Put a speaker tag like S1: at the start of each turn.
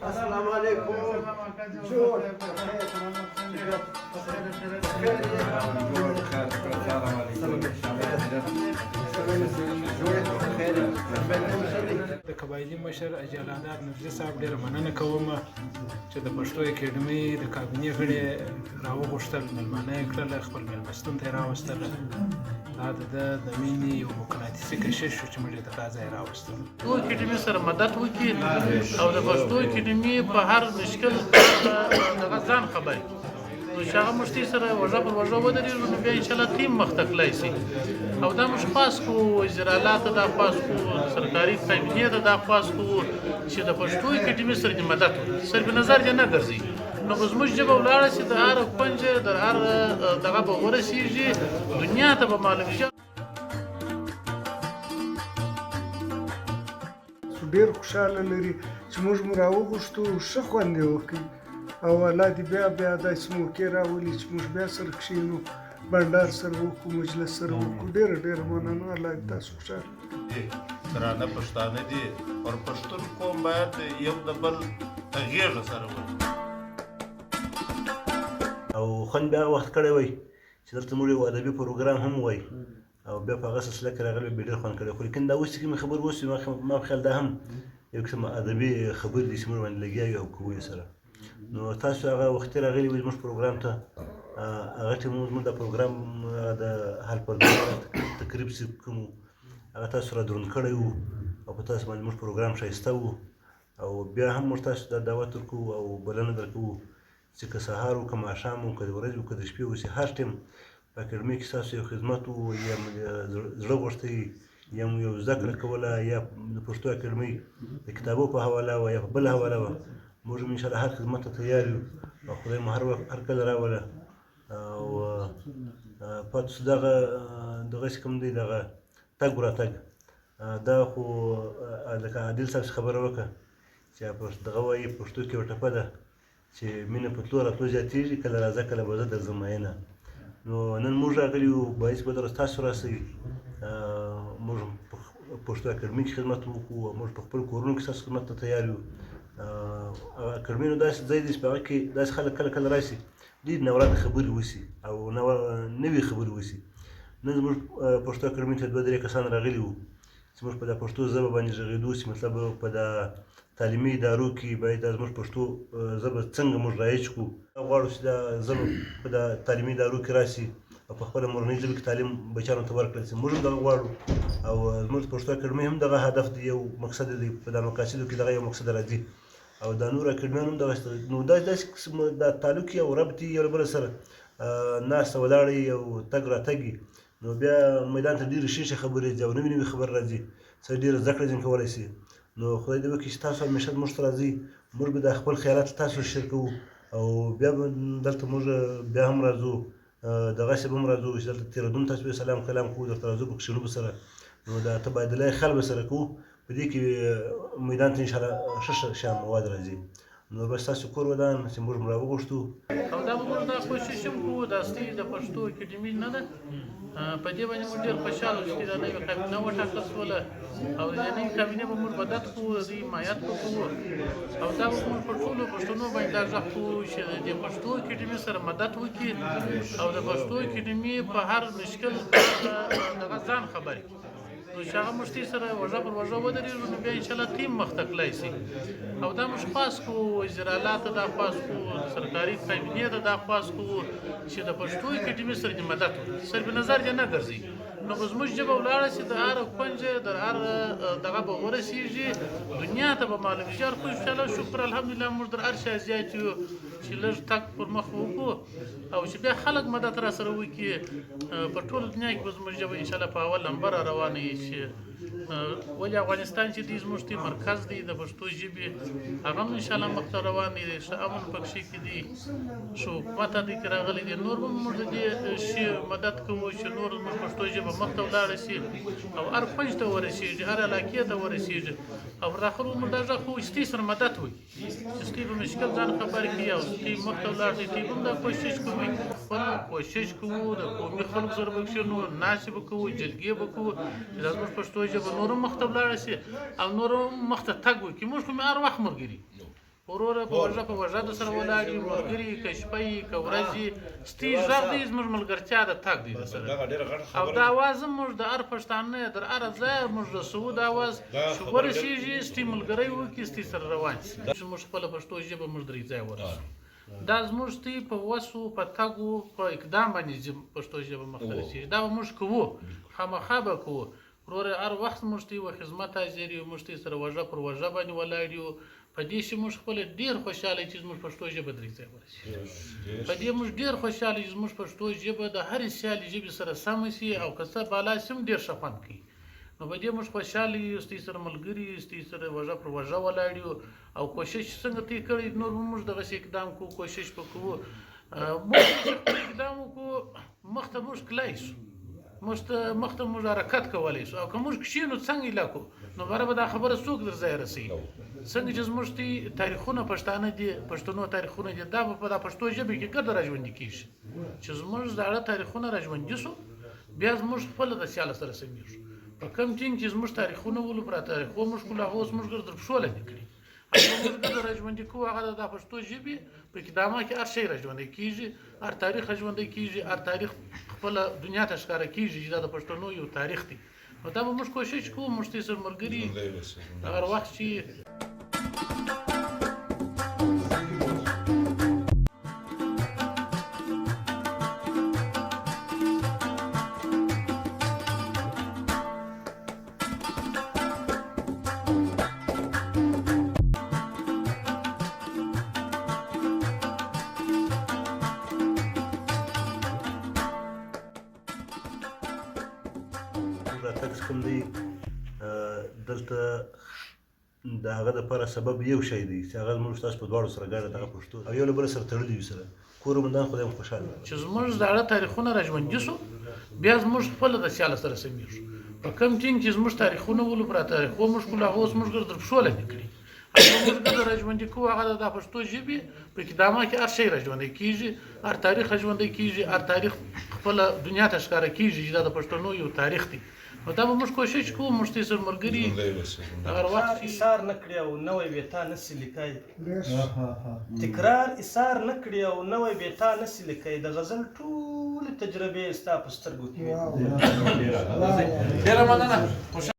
S1: السلام عليكم. جود
S2: د قبایلي مشر جلالات نورزي صاحب ډېره مننه کوم چې د پښتو اکیډمۍ د کابینې غړي راوغوښتل، مېلمانه یې کړل، خپل مېلمستون ته یې راوستل. دا د ده د مینې یو مقناطیسي کشش شو چې موږ یې تر دا ځایه راوستلو.
S3: پښتو اکیډمي سره مدد وکړي او د پښتو اکیډمي په هر مشکل دغه ځان خبري نو چې هغه مشتي سره وژه پر وژه ودرېږو نو بیا انشاءالله ټیم مخ ته تللی شي. او دا موږ خواست کوو، وزیر اعلی ته دا خواست کوو، سرکاري کابینې ته دا خواست کوو چې د پښتو اکیډمي سره دې مدد وکړي، صرف نظر دې نه ګرځي. نو به زموږ ژبه ولاړه شي، د هر کونج د هر دغه به ورسېږي، دنیا ته به معلوم شي.
S4: ډېر خوشحاله لري چې موږ مو راوغوښتو، ښه خوند یې وکړي او الله دې بیا داسې موقع راولي چې موږ بیا سره کښېنو، بنډار سره وکړو، مجلس سره وکړو. ډېره مننه، الله دې تاسو خوشحاله.
S5: درانه پښتانه دي او پښتون قوم باید یو د بل غېږه سره ولري
S6: او خوند بیا وخت کړی وای چې دلته موږ یو ادبي پروګرام هم وای او بیا په هغه سلسله کې راغلی بیا ډېر خوند کړی. خو لیکن دا اوس چې کومې خبرې اوس ما په خیال دا هم یو قسم ادبي خبرې دي چې موږ باندې لګیا یو او کوو یې سره. نو تاسو هغه وختي راغلي وئ زموږ پروګرام ته، هغه چې موږ دا پروګرام د حل پردې تقریب چې کوم هغه تاسو را دروند کړی وو او په تاسو باندې موږ پروګرام ښایسته وو او بیا هم موږ تاسو ته دعوت ورکوو او بلنه درکوو چې که سهار وو، که ماښام وو، که د ورځې وو، که د شپې وو، چې هر ټیم په اکاډمۍ کې ستاسو یو خدمت وو، یا زړه غوښتی، یا مو یو زده کړه کوله، یا د پښتو اکاډمۍ د کتابو په حواله وه یا په بله حواله وه، موږ هم انشاءالله هر خدمت ته تیار یو او خدای مو هر کله راوله. او پاتې شو دغسې کوم دی دغه تګ وراتګ، دا خو لکه عادل صاحب خبره وکړه چې دغه وایي پښتو کې یو ټپه ده چې مینه په تلو راتلو زیاتېږي، کله راځه کله به زه درځم مینه. نو نن موږ راغلي یو، باعث به درس تاسو راسئ، موږ پښتو اکاډمۍ کې خدمت وکړو او موږ په خپل کورونو کې ستاسو خدمت ته تیار یو. اکاډمۍ نو داسې ځای دی چې په هغه کې داسې خلک کله راشي، ډېرې ناوړته خبرې وشي او نوې خبرې وشي. نن زموږ پښتو اکاډمۍ ته 2-3 کسان راغلي وو چې موږ په دا پښتو ژبه باندې غږېدو چې مطلب په دا تعلیمي ادارو کې باید دا زموږ پښتو ژبه څنګه موږ رایج کړو. غواړو چې دا ژبه په دا تعلیمي ادارو کې راشي او په خپله مورنۍ ژبه کې تعلیم بچیانو ته ورکړل شي. موږ هم دغه غواړو او زموږ پښتو اکاډمۍ هم دغه هدف دی، یو مقصد دی، په دا مقاصدو کې دغه یو مقصد راځي او دا نور اکاډمیان هم دغسې. نو دا داسې قسم دا تعلق یې او ربط یې یو له بله سره ناسته ولاړه یي او تګ راتګ یي، نو بیا میدان ته ډېرې ښې خبرې ځي او نوې خبرې راځي، سړی ډېره زده کړه ځینې کولی شي. نو خدای دې وکړي چې تاسو همیشه موږ ته راځئ، موږ به دا خپل خیالات تاسو شیر کوو او بیا به دلته موږ بیا هم راځو، دغسې به هم راځو چې دلته تېرېدونکو تاسو به سلام کلام کوو، درته راځو په کښېنو به سره، نو دا تبادله خیال به سره کوو. په دې کې میدان ته انشاءالله ښه شیان مواد راځي. نو بس تاسو کور ودان چې موږ هم راوغوښتو
S3: او دا به موږ دا کوشش هم کوو، دا اصلي د پښتو اکاډمي نه ده، په دې باندې موږ ډېر خوشحاله شو چې دا نوې کابینه وټاکل شوله او د نوې کابینې به موږ مدد کوو، د دوی حمایت به کوو او دا به موږ په ټولو پښتنو باندې دا غږ کوو چې د پښتو اکاډمي سره مدد وکړي او د پښتو اکاډمي په هر مشکل دغه ځان خبري نو چې هغه مشتي سره وژه پر وژه ودرېږو نو بیا انشاءالله ټیم مخ ته تللی شي. او دا موږ خواست کوو، وزیر اعلی ته دا خواست کوو، سرکاري کابینې ته دا خواست کوو چې د پښتو اکاډمي سره دې مدد وکړي، صرف نظر دې نه ګرځي. نو به زموږ ژبه ولاړه شي، د هر کونج د هر دغه به ورسېږي، دنیا ته به معلوم شي. هر خوشحاله شکر الحمدلله موږ در هر شی زیات یو چې لږ تګ پر مخ وکړو او چې بیا خلک مدد را سره وکړي، په ټوله دنیا کې به زموږ ژبه انشاءالله په اول نمبر را روانه وي. چې ولې افغانستان چې دی زموږ مرکز دی د پښتو ژبې، هغه هم انشاءالله مخ ته روان دی، ښه امن پکښې کې دی، ښه حکومت دې کې راغلی دی. نور به موږ د دې شي مدد کوو چې نور زموږ پښتو ژبه مخ ته ولاړه شي او هر کونج ته ورسېږي، هر علاقې ته ورسېږي او پر اخر موږ دا غږ کوو چې دوی سره مدد وکړي، چې دوی په مشکل ځان خبر کړي او دوی مخ ته ولاړ شي. دوی هم دا کوشش کوي، خپل کوشش کوو، د قومي خلکو سره به کښېنو، ناستې به کوو، جلګې به کوو چې دا زموږ پښتو ژبه نور هم مخ ته ولاړه شي او نور هم مخ ته تګ وکړي. موږ خو هر وخت ملګري وروره په وژه په وژه د سره ولاړ یو ملګري که شپه یي که ورځ یي ستی غږ دی زموږ ملګرتیا د تګ دی درسره او دا اواز موږ د هر پښتانه در هره ځایه موږ رسوو دا اواز چې ورسېږي ستی ملګری وکړي ستی سره روان شي زموږ خپله پښتو ژبه موږ درې ځای ورسوو دا زموږ ستی په وسو په تګو په اقدام باندې پښتو ژبه مخته رسېږي دا به موږ کوو خامخا به کوو وروره هر وخت موږ ته یو خدمت حاضر یو موږ ته سره وژه پر وژه باندې ولاړ یو په دې چې موږ خپله ډېر خوشحاله چې زموږ پښتو ژبه درې ځای ورسېږي په دې موږ ډېر خوشحاله چې زموږ پښتو ژبه د هرې سیالې ژبې سره سمه شي او که څه بالا شي هم ډېر ښه خوند کوي نو په دې موږ خوشحاله یو ستاسو سره ملګري یو ستاسو سره وژه پر وژه ولاړ یو او کوشش څنګه ته کړی نور هم موږ دغسې اقدام کوو کوشش به کوو موږ اقدام وکړو مخته موږ تللی شو مخته موږ حرکت کولی شو او که موږ کښېنو څنګه یې لا کوو نو باره به دا خبره څوک در ځای رسوي څنګه چې زموږ تاریخونه پښتانه دي پښتنو تاریخونه دي دا به په دا پښتو ژبې کې ګرده راژوندي کېږي چې زموږ زاړه تاریخونه راژوندي شو بیا زموږ خپله د سیاله سره سمیږو په کوم ټینګ چې زموږ تاریخونه ولو پر تاریخو موږ کړو هغه اوس موږ ګرده پښو لاندې کړي هغه موږ ګرده راژوندي کوو هغه د پښتو ژبې په اقدامه کې هر شی راژوندی کېږي هر تاریخ راژوندی کېږي هر تاریخ خپله دنیا ته ښکاره کېږي چې دا د پښتنو یو تاریخ دی نو دا به موږ کوشش کوو موږ ته سره ملګري هر وخت چې
S6: راتګ کوم دی دلته د هغه دپاره سبب یو شی دی چې هغه زموږ ستاسو په دواړو سره ګډه دغه پښتو او یو له بله سره تړلي وي سره کور مندان خدای هم خوشحاله
S3: چې زموږ زاړه تاریخونه راژوندي شو بیا زموږ خپله د سیاله سره سمیږو په کوم ټینګ چې زموږ تاریخونه ولو پر تاریخو موږ کړو هغه اوس موږ ګرده پښو لاندې کړي هغه موږ ګرده راژوندي کوو هغه د پښتو ژبې په اقدامه کې هر شی راژوندی کېږي هر تاریخ راژوندی کېږي هر تاریخ خپله دنیا ته ښکاره کېږي چې دا د پښتنو یو تاریخ دی نو دا به موږ کوشش کوو موږ ته سره ملګري هر وخت
S7: ایثار نه کړي او نوی بېتا نسي لیکای تکرار ایثار نه کړي او نوی بېتا نسي لیکای د غزل ټولې تجربې ستا په سترګو کې
S3: ډېره مننه